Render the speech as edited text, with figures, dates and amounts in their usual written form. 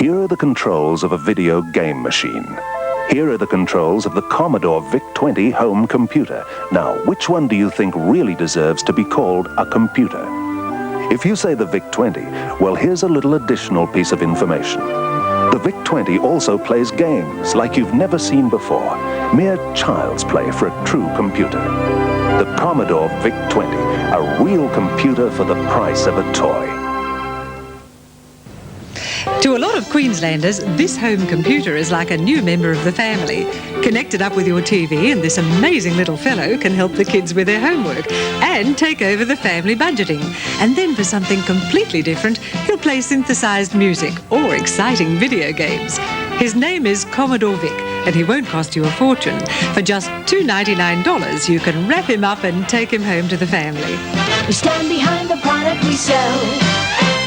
Here are the controls of a video game machine. Here are the controls of the Commodore VIC-20 home computer. Now, which one do you think really deserves to be called a computer? If you say the VIC-20, well, here's a little additional piece of information. The VIC-20 also plays games like you've never seen before. Mere child's play for a true computer. The Commodore VIC-20, a real computer for the price of a toy. To a lot of Queenslanders, this home computer is like a new member of the family. Connected up with your TV, and this amazing little fellow can help the kids with their homework and take over the family budgeting. And then for something completely different, he'll play synthesized music or exciting video games. His name is Commodore Vic, and he won't cost you a fortune. For just $2.99, you can wrap him up and take him home to the family. We stand behind the product we sell.